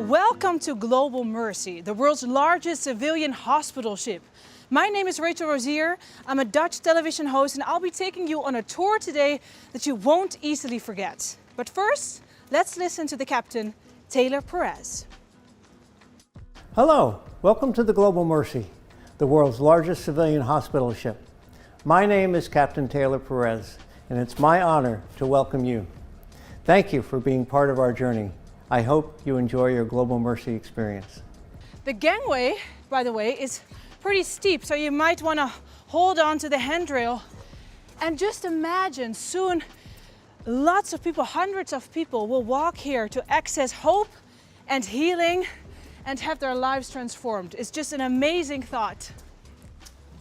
Welcome to Global Mercy, the world's largest civilian hospital ship. My name is Rachel Rozier. I'm a Dutch television host and I'll be taking you on a tour today that you won't easily forget. But first, let's listen to the captain, Taylor Perez. Hello, welcome to the Global Mercy, the world's largest civilian hospital ship. My name is Captain Taylor Perez, and it's my honor to welcome you. Thank you for being part of our journey. I hope you enjoy your Global Mercy experience. The gangway, by the way, is pretty steep, so you might want to hold on to the handrail. And just imagine, soon lots of people, hundreds of people will walk here to access hope and healing and have their lives transformed. It's just an amazing thought.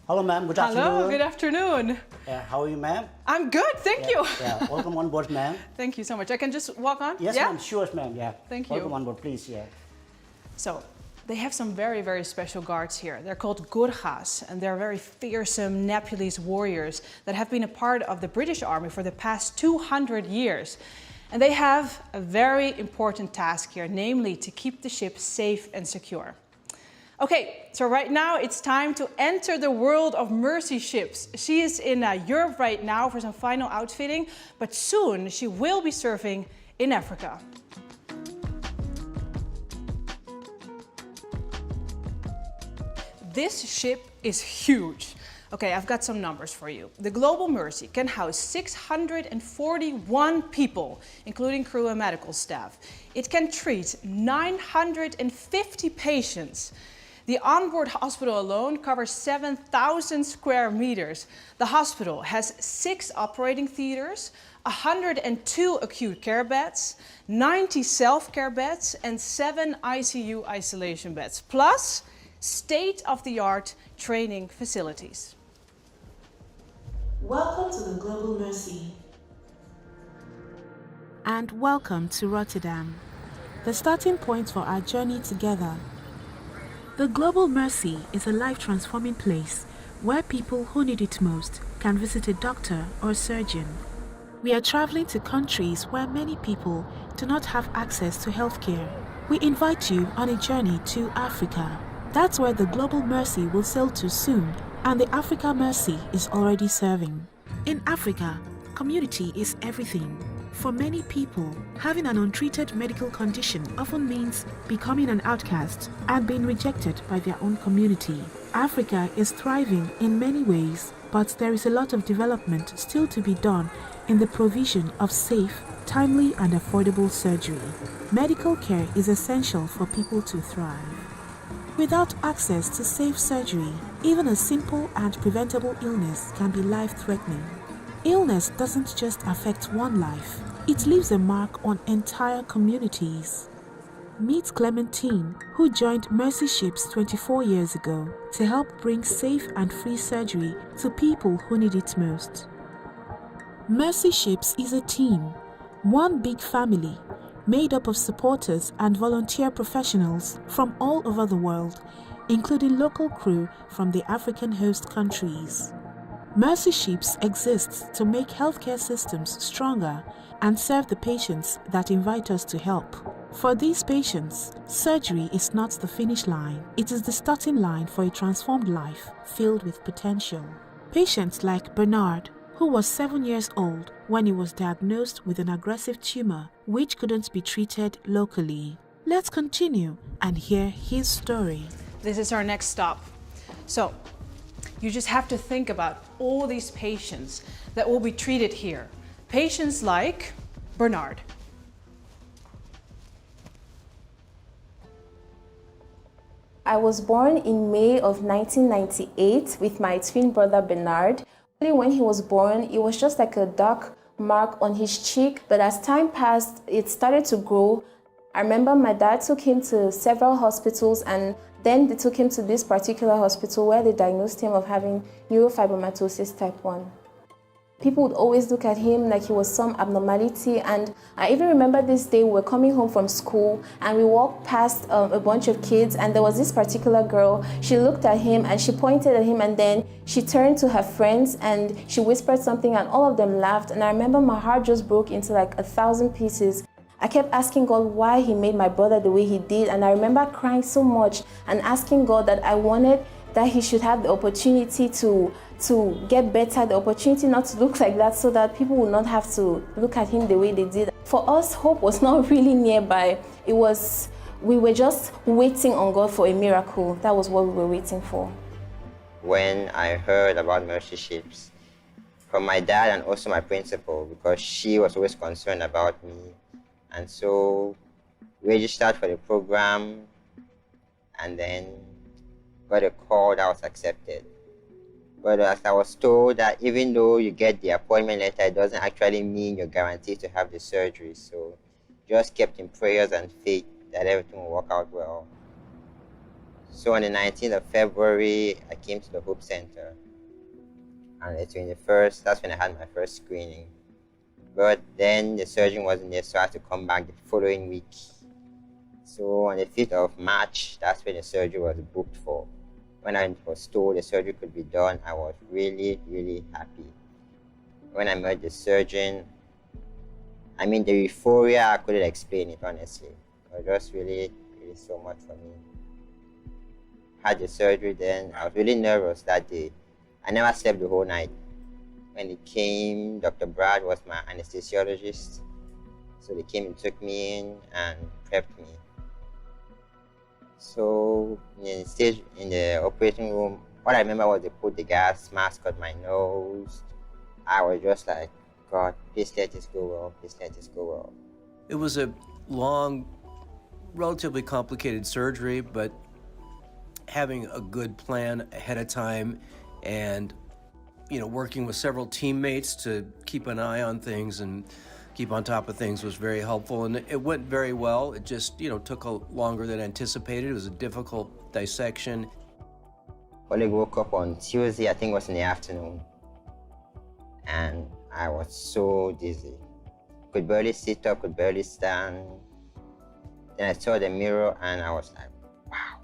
Hello, ma'am. Good afternoon. Hello, good afternoon. How are you, ma'am? I'm good, thank you. Welcome on board, ma'am. Thank you so much. I can just walk on? Yes, yeah? ma'am. Sure, ma'am. Yeah. Thank you. Welcome on board, please. Yeah. So, they have some very, very special guards here. They're called Gurkhas, and they're very fearsome Nepalese warriors that have been a part of the British Army for the past 200 years. And they have a very important task here, namely to keep the ship safe and secure. Okay, so right now it's time to enter the world of Mercy ships. She is in Europe right now for some final outfitting, but soon she will be serving in Africa. This ship is huge. Okay, I've got some numbers for you. The Global Mercy can house 641 people, including crew and medical staff. It can treat 950 patients. The onboard hospital alone covers 7,000 square meters. The hospital has 6 operating theaters, 102 acute care beds, 90 self-care beds, and 7 ICU isolation beds, plus state-of-the-art training facilities. Welcome to the Global Mercy. And welcome to Rotterdam, the starting point for our journey together. The Global Mercy is a life-transforming place where people who need it most can visit a doctor or surgeon. We are traveling to countries where many people do not have access to healthcare. We invite you on a journey to Africa. That's where the Global Mercy will sail to soon, and the Africa Mercy is already serving. In Africa, community is everything. For many people, having an untreated medical condition often means becoming an outcast and being rejected by their own community. Africa is thriving in many ways, but there is a lot of development still to be done in the provision of safe, timely and affordable surgery. Medical care is essential for people to thrive. Without access to safe surgery, even a simple and preventable illness can be life-threatening. Illness doesn't just affect one life, it leaves a mark on entire communities. Meet Clementine, who joined Mercy Ships 24 years ago to help bring safe and free surgery to people who need it most. Mercy Ships is a team, one big family, made up of supporters and volunteer professionals from all over the world, including local crew from the African host countries. Mercy Ships exists to make healthcare systems stronger and serve the patients that invite us to help. For these patients, surgery is not the finish line, it is the starting line for a transformed life filled with potential. Patients like Bernard, who was 7 years old when he was diagnosed with an aggressive tumor which couldn't be treated locally. Let's continue and hear his story. This is our next stop. So, you just have to think about all these patients that will be treated here. Patients like Bernard. I was born in May of 1998 with my twin brother Bernard. When he was born, it was just like a dark mark on his cheek, but as time passed, it started to grow. I remember my dad took him to several hospitals, and then they took him to this particular hospital where they diagnosed him of having neurofibromatosis type 1. People would always look at him like he was some abnormality, and I even remember this day we were coming home from school and we walked past a bunch of kids, and there was this particular girl. She looked at him and she pointed at him, and then she turned to her friends and she whispered something and all of them laughed, and I remember my heart just broke into like 1,000 pieces. I kept asking God why he made my brother the way he did, and I remember crying so much and asking God that I wanted that he should have the opportunity to get better, the opportunity not to look like that, so that people would not have to look at him the way they did. For us, hope was not really nearby. We were just waiting on God for a miracle. That was what we were waiting for. When I heard about Mercy Ships from my dad and also my principal, because she was always concerned about me, and so we registered for the program and then got a call that was accepted. But as I was told that even though you get the appointment letter, it doesn't actually mean you're guaranteed to have the surgery. So just kept in prayers and faith that everything will work out well. So on the 19th of February, I came to the Hope Center. And the 21st, that's when I had my first screening. But then the surgeon wasn't there, so I had to come back the following week. So on the 5th of March, that's when the surgery was booked for. When I was told the surgery could be done, I was really, really happy. When I met the surgeon, I mean, the euphoria, I couldn't explain it, honestly. It was just really, really so much for me. Had the surgery then, I was really nervous that day. I never slept the whole night. When it came, Dr. Brad was my anesthesiologist. So they came and took me in and prepped me. So in the operating room, what I remember was they put the gas mask on my nose. I was just like, God, please let this go well, please let this go well. It was a long, relatively complicated surgery, but having a good plan ahead of time and, working with several teammates to keep an eye on things and keep on top of things was very helpful, and it went very well. It just, took longer than anticipated. It was a difficult dissection. When I woke up on Tuesday, I think it was in the afternoon, and I was so dizzy. Could barely sit up, could barely stand. Then I saw the mirror and I was like, wow,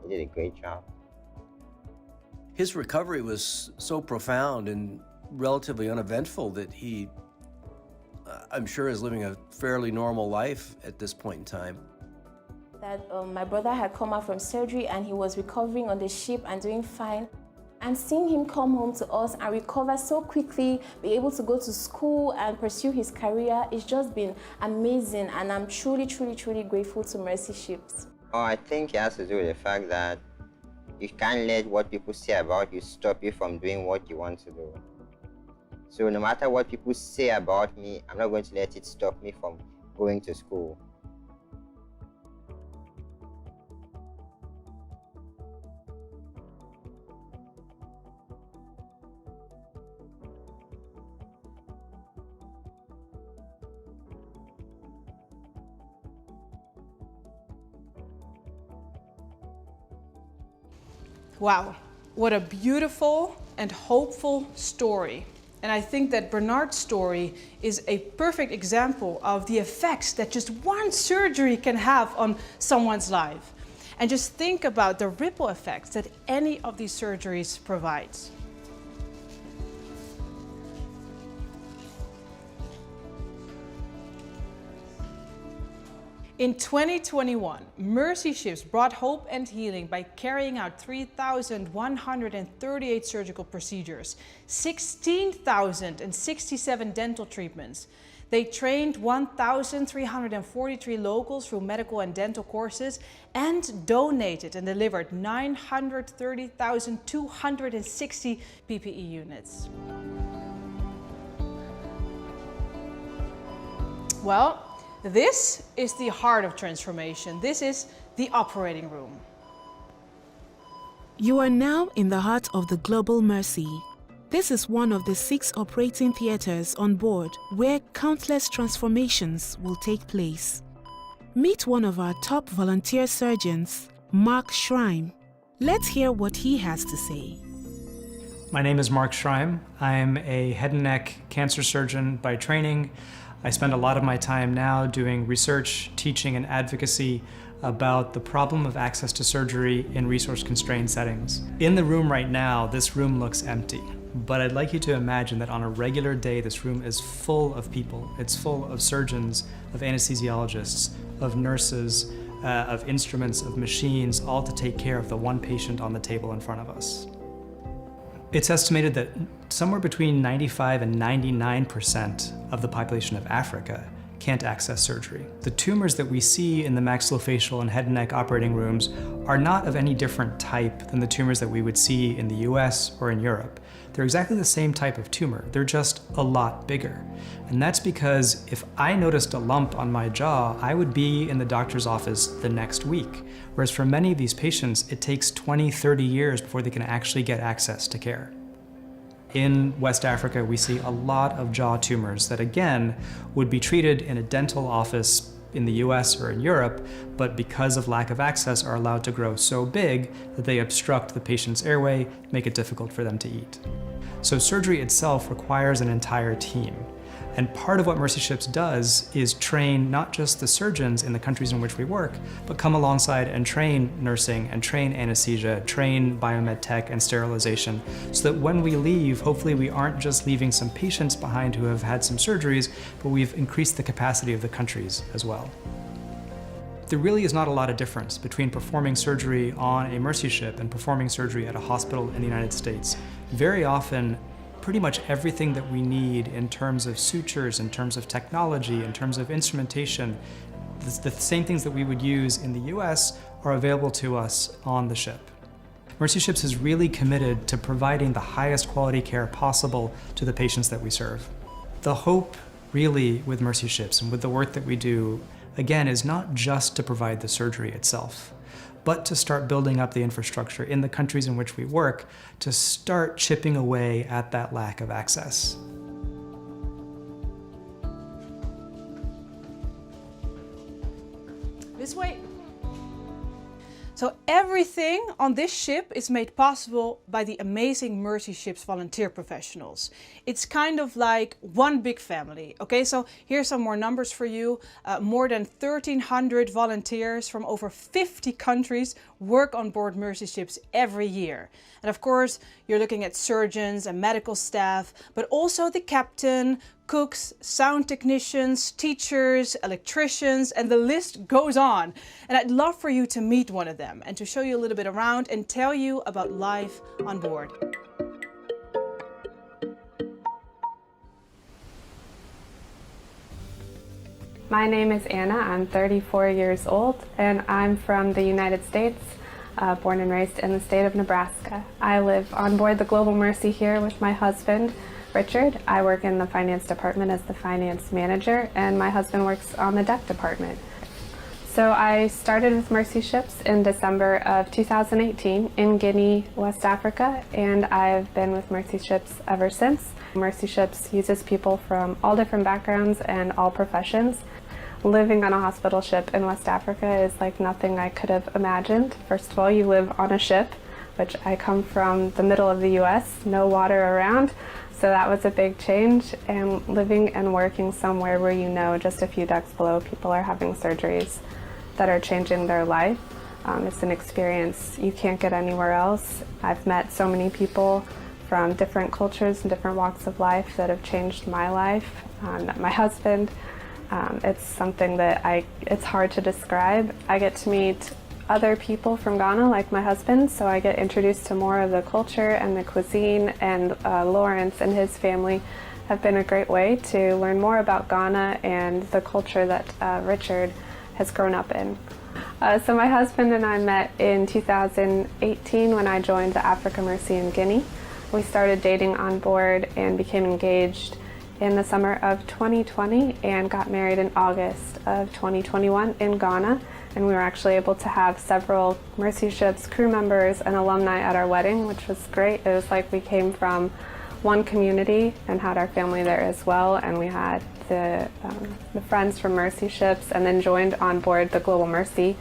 he did a great job. His recovery was so profound and relatively uneventful that he, I'm sure, is living a fairly normal life at this point in time. That my brother had come out from surgery and he was recovering on the ship and doing fine. And seeing him come home to us and recover so quickly, be able to go to school and pursue his career, it's just been amazing, and I'm truly, truly, truly grateful to Mercy Ships. Oh, I think it has to do with the fact that you can't let what people say about you stop you from doing what you want to do. So no matter what people say about me, I'm not going to let it stop me from going to school. Wow, what a beautiful and hopeful story. And I think that Bernard's story is a perfect example of the effects that just one surgery can have on someone's life. And just think about the ripple effects that any of these surgeries provides. In 2021, Mercy Ships brought hope and healing by carrying out 3,138 surgical procedures, 16,067 dental treatments. They trained 1,343 locals through medical and dental courses and donated and delivered 930,260 PPE units. Well, this is the heart of transformation. This is the operating room. You are now in the heart of the Global Mercy. This is one of the 6 operating theaters on board where countless transformations will take place. Meet one of our top volunteer surgeons, Mark Schreim. Let's hear what he has to say. My name is Mark Schreim. I'm a head and neck cancer surgeon by training. I spend a lot of my time now doing research, teaching, and advocacy about the problem of access to surgery in resource-constrained settings. In the room right now, this room looks empty. But I'd like you to imagine that on a regular day, this room is full of people. It's full of surgeons, of anesthesiologists, of nurses, of instruments, of machines, all to take care of the one patient on the table in front of us. It's estimated that somewhere between 95 and 99% of the population of Africa can't access surgery. The tumors that we see in the maxillofacial and head and neck operating rooms are not of any different type than the tumors that we would see in the US or in Europe. They're exactly the same type of tumor, they're just a lot bigger. And that's because if I noticed a lump on my jaw, I would be in the doctor's office the next week. Whereas for many of these patients, it takes 20, 30 years before they can actually get access to care. In West Africa, we see a lot of jaw tumors that, again, would be treated in a dental office in the US or in Europe, but because of lack of access are allowed to grow so big that they obstruct the patient's airway, make it difficult for them to eat. So surgery itself requires an entire team. And part of what Mercy Ships does is train not just the surgeons in the countries in which we work, but come alongside and train nursing and train anesthesia, train biomed tech and sterilization, so that when we leave, hopefully we aren't just leaving some patients behind who have had some surgeries, but we've increased the capacity of the countries as well. There really is not a lot of difference between performing surgery on a Mercy Ship and performing surgery at a hospital in the United States. Very often, pretty much everything that we need in terms of sutures, in terms of technology, in terms of instrumentation, the same things that we would use in the US are available to us on the ship. Mercy Ships is really committed to providing the highest quality care possible to the patients that we serve. The hope really with Mercy Ships and with the work that we do, again, is not just to provide the surgery itself, but to start building up the infrastructure in the countries in which we work to start chipping away at that lack of access. This way. So everything on this ship is made possible by the amazing Mercy Ships volunteer professionals. It's kind of like one big family. Okay, so here's some more numbers for you. More than 1,300 volunteers from over 50 countries work on board Mercy Ships every year. And of course, you're looking at surgeons and medical staff, but also the captain, cooks, sound technicians, teachers, electricians, and the list goes on. And I'd love for you to meet one of them and to show you a little bit around and tell you about life on board. My name is Anna. I'm 34 years old and I'm from the United States, born and raised in the state of Nebraska. I live on board the Global Mercy here with my husband, Richard. I work in the finance department as the finance manager, and my husband works on the deck department. So I started with Mercy Ships in December of 2018 in Guinea, West Africa, and I've been with Mercy Ships ever since. Mercy Ships uses people from all different backgrounds and all professions. Living on a hospital ship in West Africa is like nothing I could have imagined. First of all, you live on a ship, which I come from the middle of the US, no water around. So that was a big change, and living and working somewhere where you know just a few decks below people are having surgeries that are changing their life. It's an experience you can't get anywhere else. I've met so many people from different cultures and different walks of life that have changed my life. Met my husband. It's something that it's hard to describe. I get to meet other people from Ghana, like my husband, so I get introduced to more of the culture and the cuisine, and Lawrence and his family have been a great way to learn more about Ghana and the culture that Richard has grown up in. So my husband and I met in 2018 when I joined the Africa Mercy in Guinea. We started dating on board and became engaged in the summer of 2020 and got married in August of 2021 in Ghana. And we were actually able to have several Mercy Ships crew members and alumni at our wedding, which was great. It was like we came from one community and had our family there as well. And we had the friends from Mercy Ships and then joined on board the Global Mercy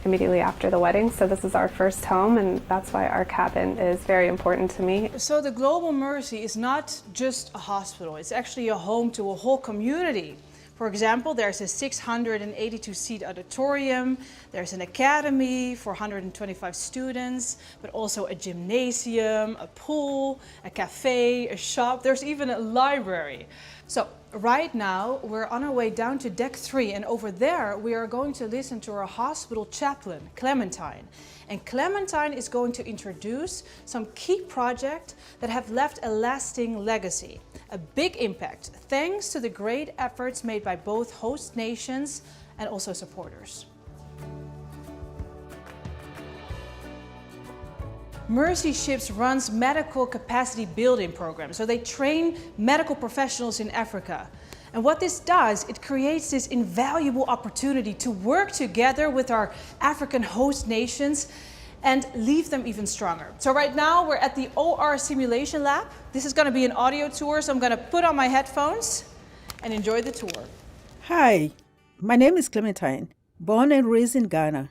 immediately after the wedding. So this is our first home, and that's why our cabin is very important to me. So the Global Mercy is not just a hospital, it's actually a home to a whole community. For example, there's a 682-seat auditorium, there's an academy for 125 students, but also a gymnasium, a pool, a cafe, a shop, there's even a library. So right now we're on our way down to deck 3, and over there we are going to listen to our hospital chaplain, Clementine. And Clementine is going to introduce some key projects that have left a lasting legacy, a big impact, thanks to the great efforts made by both host nations and also supporters. Mercy Ships runs medical capacity building programs, so they train medical professionals in Africa. And what this does, it creates this invaluable opportunity to work together with our African host nations and leave them even stronger. So right now we're at the OR simulation lab. This is going to be an audio tour, so I'm going to put on my headphones and enjoy the tour. Hi, my name is Clementine, born and raised in Ghana.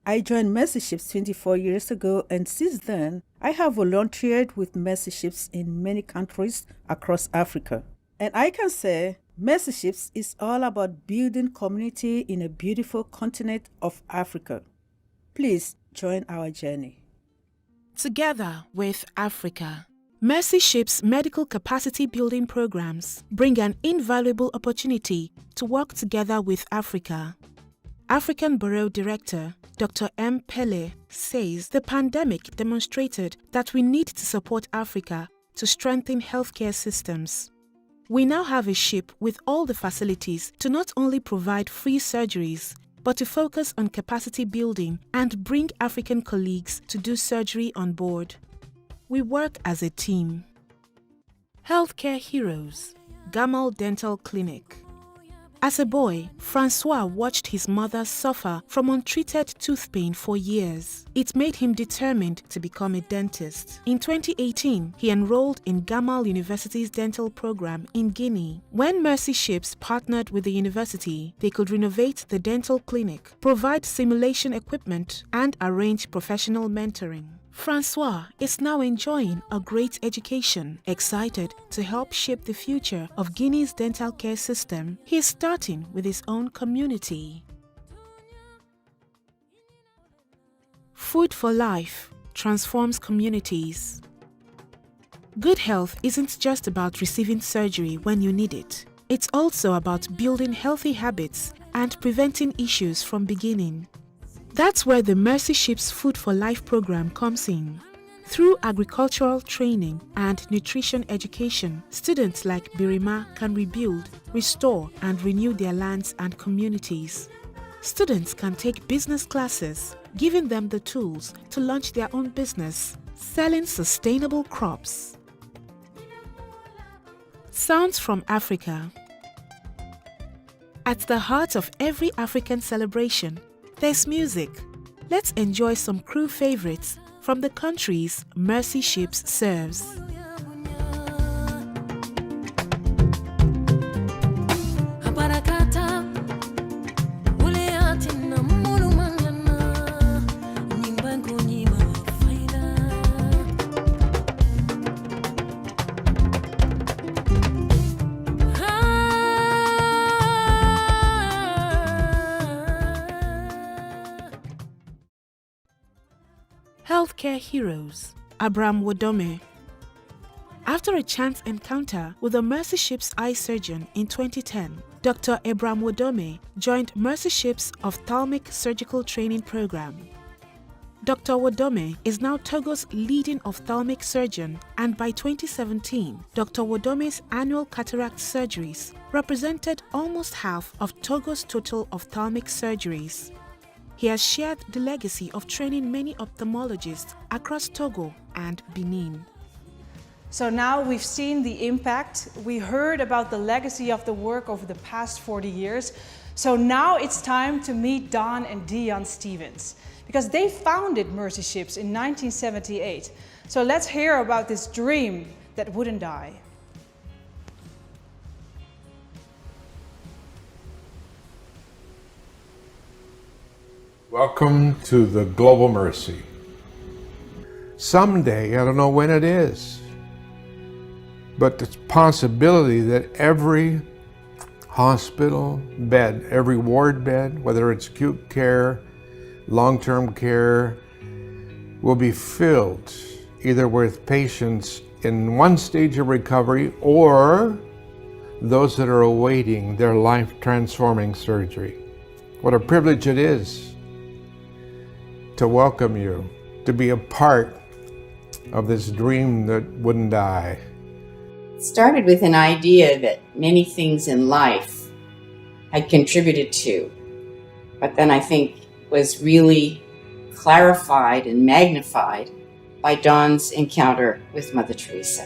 I joined Mercy Ships 24 years ago, and since then, I have volunteered with Mercy Ships in many countries across Africa. And I can say Mercy Ships is all about building community in a beautiful continent of Africa. Please join our journey. Together with Africa, Mercy Ships medical capacity building programs bring an invaluable opportunity to work together with Africa. African Bureau Director Dr. M. Pele says the pandemic demonstrated that we need to support Africa to strengthen healthcare systems. We now have a ship with all the facilities to not only provide free surgeries, but to focus on capacity building and bring African colleagues to do surgery on board. We work as a team. Healthcare Heroes, Gamal Dental Clinic. As a boy, Francois watched his mother suffer from untreated tooth pain for years. It made him determined to become a dentist. In 2018, he enrolled in Gamal University's dental program in Guinea. When Mercy Ships partnered with the university, they could renovate the dental clinic, provide simulation equipment, and arrange professional mentoring. Francois is now enjoying a great education. Excited to help shape the future of Guinea's dental care system, he is starting with his own community. Food for Life transforms communities. Good health isn't just about receiving surgery when you need it. It's also about building healthy habits and preventing issues from beginning. That's where the Mercy Ships Food for Life program comes in. Through agricultural training and nutrition education, students like Birima can rebuild, restore, and renew their lands and communities. Students can take business classes, giving them the tools to launch their own business, selling sustainable crops. Sounds from Africa. At the heart of every African celebration, there's music. Let's enjoy some crew favorites from the countries Mercy Ships serves. Healthcare Heroes, Abraham Wodome. After a chance encounter with a Mercy Ships eye surgeon in 2010, Dr. Abraham Wodome joined Mercy Ships' ophthalmic surgical training program. Dr. Wodome is now Togo's leading ophthalmic surgeon, and by 2017, Dr. Wodome's annual cataract surgeries represented almost half of Togo's total ophthalmic surgeries. He has shared the legacy of training many ophthalmologists across Togo and Benin. So now we've seen the impact, we heard about the legacy of the work over the past 40 years. So now it's time to meet Don and Dion Stevens, because they founded Mercy Ships in 1978. So let's hear about this dream that wouldn't die. Welcome to the Global Mercy. Someday, I don't know when it is, but the possibility that every hospital bed, every ward bed, whether it's acute care, long-term care, will be filled either with patients in one stage of recovery or those that are awaiting their life-transforming surgery. What a privilege it is to welcome you, to be a part of this dream that wouldn't die. It started with an idea that many things in life had contributed to, but then I think was really clarified and magnified by Dawn's encounter with Mother Teresa.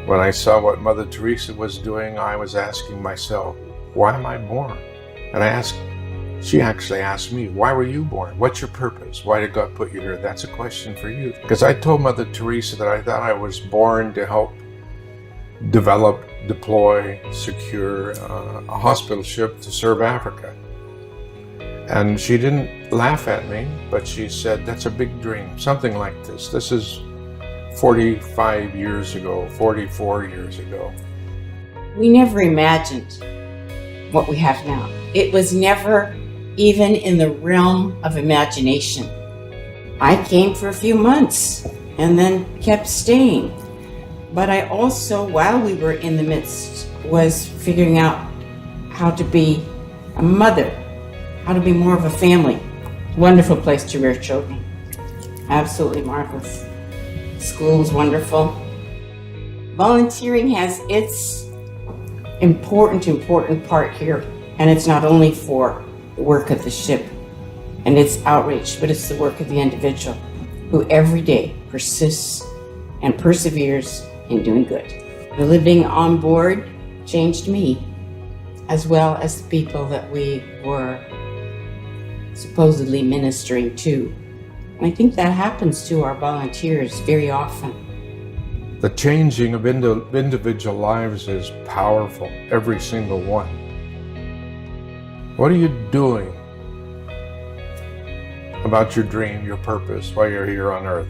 When I saw what Mother Teresa was doing, I was asking myself, why am I born? And she actually asked me, why were you born? What's your purpose? Why did God put you here? That's a question for you. Because I told Mother Teresa that I thought I was born to help develop, deploy, secure a hospital ship to serve Africa. And she didn't laugh at me, but she said, that's a big dream, something like this. This is 45 years ago, 44 years ago. We never imagined what we have now. It was never even in the realm of imagination. I came for a few months and then kept staying. But I also, while we were in the midst, was figuring out how to be a mother, how to be more of a family. Wonderful place to rear children. Absolutely marvelous. School was wonderful. Volunteering has its important part here. And it's not only for the work of the ship and its outreach, but it's the work of the individual who every day persists and perseveres in doing good. The living on board changed me, as well as the people that we were supposedly ministering to. And I think that happens to our volunteers very often. The changing of individual lives is powerful, every single one. What are you doing about your dream, your purpose, while you're here on earth?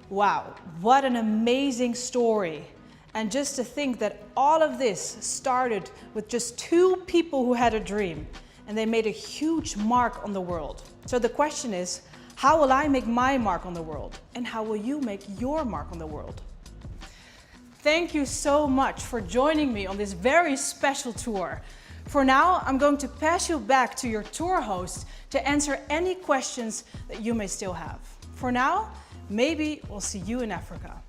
Wow, what an amazing story. And just to think that all of this started with just 2 people who had a dream, and they made a huge mark on the world. So the question is, how will I make my mark on the world? And how will you make your mark on the world? Thank you so much for joining me on this very special tour. For now, I'm going to pass you back to your tour host to answer any questions that you may still have. For now, maybe we'll see you in Africa.